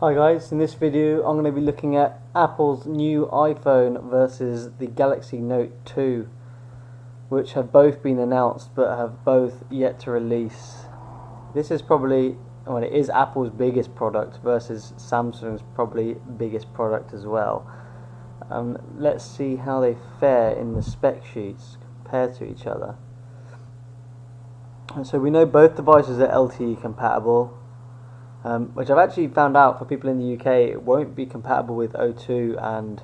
Hi guys, in this video I'm going to be looking at Apple's new iPhone versus the Galaxy Note 2, which have both been announced but have both yet to release. This is probably, well, it is Apple's biggest product versus Samsung's probably biggest product as well. Let's see how they fare in the spec sheets compared to each other. And so we know both devices are LTE compatible. Which I've actually found out for people in the UK it won't be compatible with O2 and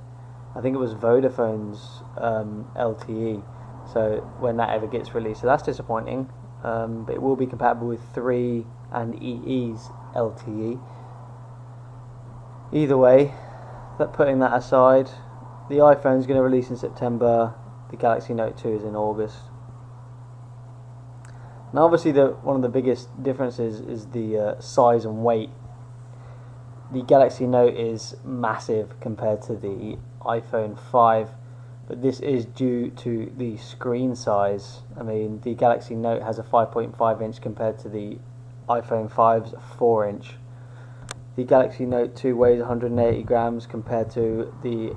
I think it was Vodafone's LTE, so when that ever gets released, so that's disappointing, but it will be compatible with 3 and EE's LTE. Either way, putting that aside, the iPhone is going to release in September, the Galaxy Note 2 is in August. Now obviously one of the biggest differences is the size and weight. The Galaxy Note is massive compared to the iPhone 5, but this is due to the screen size. I mean, the Galaxy Note has a 5.5 inch compared to the iPhone 5's 4 inch. The Galaxy Note 2 weighs 180 grams compared to the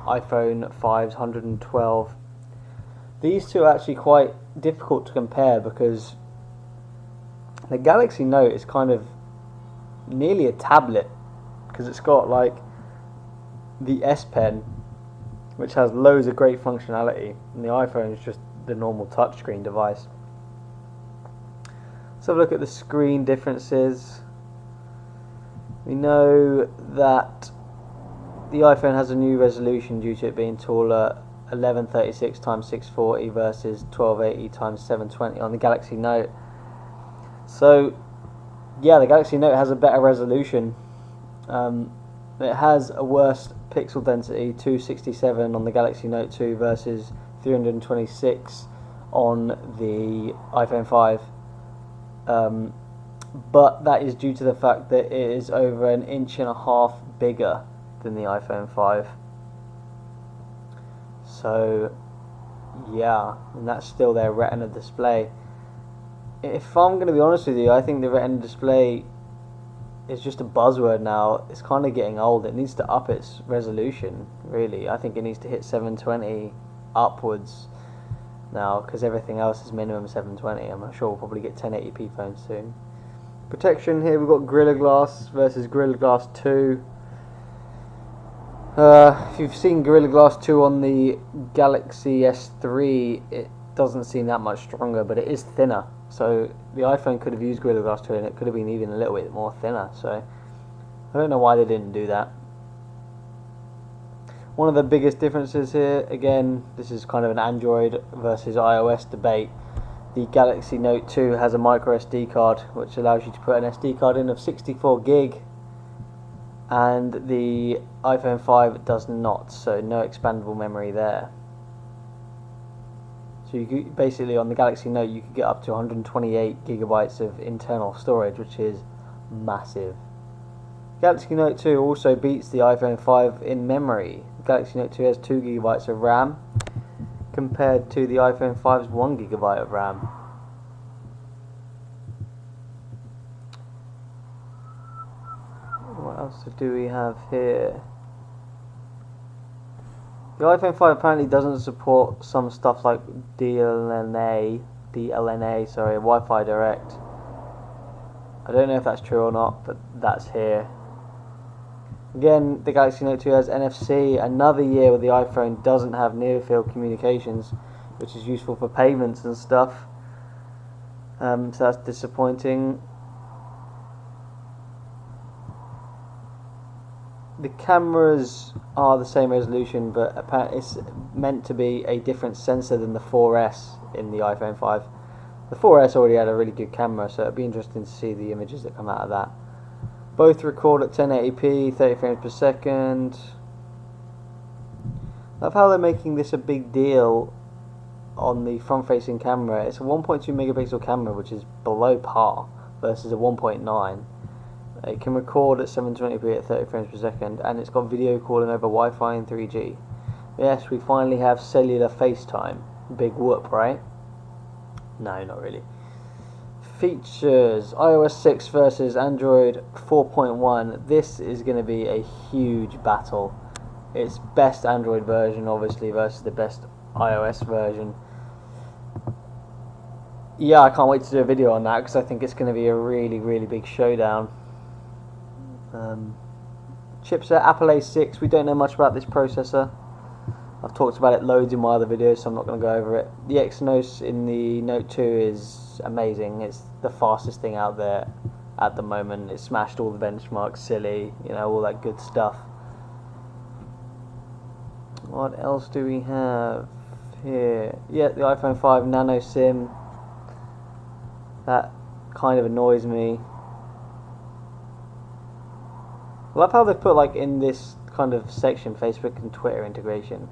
iPhone 5's 112. These two are actually quite difficult to compare because the Galaxy Note is kind of nearly a tablet because it's got like the S Pen, which has loads of great functionality, and the iPhone is just the normal touchscreen device. Let's have a look at the screen differences. We know that the iPhone has a new resolution due to it being taller, 1136 x 640 versus 1280 x 720 on the Galaxy Note. So yeah, the Galaxy Note has a better resolution. It has a worse pixel density, 267 on the Galaxy Note 2 versus 326 on the iPhone 5. But that is due to the fact that it is over 1.5 inches bigger than the iPhone 5. So yeah, and that's still their Retina display. If I'm going to be honest with you, I think the Retina display is just a buzzword now. It's kind of getting old. It needs to up its resolution, really. I think it needs to hit 720 upwards now, because everything else is minimum 720. I'm sure we'll probably get 1080p phones soon. Protection here, we've got Gorilla Glass versus Gorilla Glass 2. If you've seen Gorilla Glass 2 on the Galaxy S3, it doesn't seem that much stronger, but it is thinner. So the iPhone could have used Gorilla Glass 2 and it could have been even a little bit more thinner. So I don't know why they didn't do that. One of the biggest differences here, again, this is kind of an Android versus iOS debate. The Galaxy Note 2 has a micro SD card, which allows you to put an SD card in of 64 gig. And the iPhone 5 does not, so no expandable memory there. So you could, basically on the Galaxy Note you could get up to 128 gigabytes of internal storage, which is massive. Galaxy Note 2 also beats the iPhone 5 in memory. The Galaxy Note 2 has 2 gigabytes of RAM compared to the iPhone 5's 1 gigabyte of RAM. What else do we have here? The iPhone 5 apparently doesn't support some stuff like DLNA, Wi-Fi Direct. I don't know if that's true or not, but that's here. Again, the Galaxy Note 2 has NFC. Another year where the iPhone doesn't have near-field communications, which is useful for payments and stuff. So that's disappointing. The cameras are the same resolution, but apparently it's meant to be a different sensor than the 4S in the iPhone 5. The 4S already had a really good camera, so it'd be interesting to see the images that come out of that. Both record at 1080p, 30 frames per second. I love how they're making this a big deal on the front-facing camera. It's a 1.2 megapixel camera, which is below par, versus a 1.9. It can record at 720p at 30 frames per second, and it's got video calling over Wi-Fi and 3G. Yes, we finally have cellular FaceTime. Big whoop, right? No, not really. Features: iOS 6 versus Android 4.1. This is going to be a huge battle. It's best Android version, obviously, versus the best iOS version. Yeah, I can't wait to do a video on that because I think it's going to be a really, really big showdown. Chipset, Apple A6. We don't know much about this processor. I've talked about it loads in my other videos, so I'm not going to go over it. The Exynos in the Note 2 is amazing. It's the fastest thing out there at the moment. It smashed all the benchmarks, silly, all that good stuff. What else do we have here? Yeah, the iPhone 5 Nano SIM. That kind of annoys me. I love how they've put, like, in this kind of section, Facebook and Twitter integration.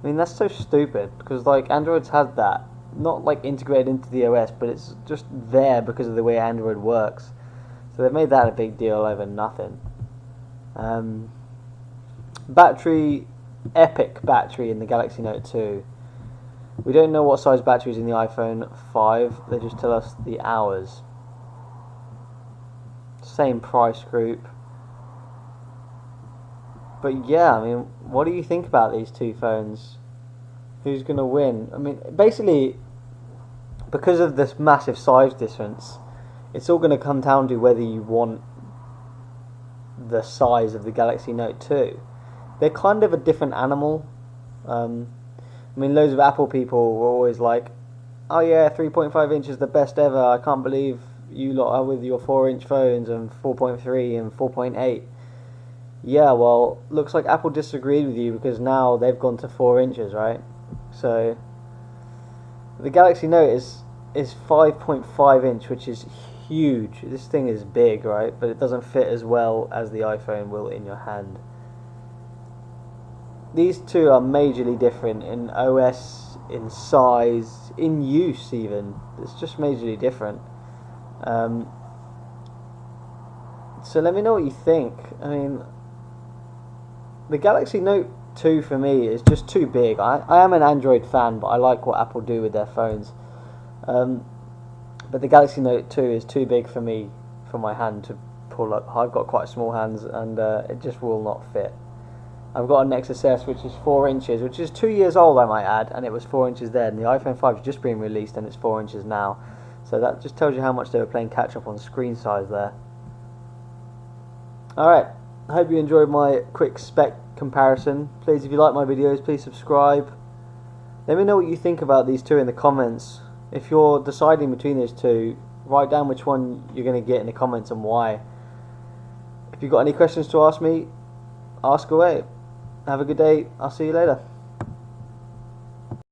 I mean, that's so stupid, because, like, Android's had that. Not, like, integrated into the OS, but it's just there because of the way Android works. So they've made that a big deal over nothing. Battery, epic battery in the Galaxy Note 2. We don't know what size battery is in the iPhone 5. They just tell us the hours. Same price group. But yeah, I mean, what do you think about these two phones? Who's going to win? I mean, basically, because of this massive size difference, it's all going to come down to whether you want the size of the Galaxy Note 2. They're kind of a different animal. I mean, loads of Apple people were always like, oh yeah, 3.5 inch is the best ever. I can't believe you lot are with your 4-inch phones and 4.3 and 4.8. Yeah, well, looks like Apple disagreed with you because now they've gone to 4 inches, right? So the Galaxy Note is 5.5 inch, which is huge. This thing is big, right? But it doesn't fit as well as the iPhone will in your hand. These two are majorly different in OS, in size, in use even. It's just majorly different. So let me know what you think. I mean, the Galaxy Note 2 for me is just too big. I am an Android fan, but I like what Apple do with their phones. But the Galaxy Note 2 is too big for me, for my hand to pull up. I've got quite small hands and it just will not fit. I've got a Nexus S which is 4 inches, which is 2 years old I might add, and it was 4 inches then. The iPhone 5 has just been released and it's 4 inches now. So that just tells you how much they were playing catch up on screen size there. Alright, I hope you enjoyed my quick spec comparison. Please, if you like my videos, please subscribe. Let me know what you think about these two in the comments. If you're deciding between those two, write down which one you're going to get in the comments and why. If you've got any questions to ask me, ask away. Have a good day. I'll see you later.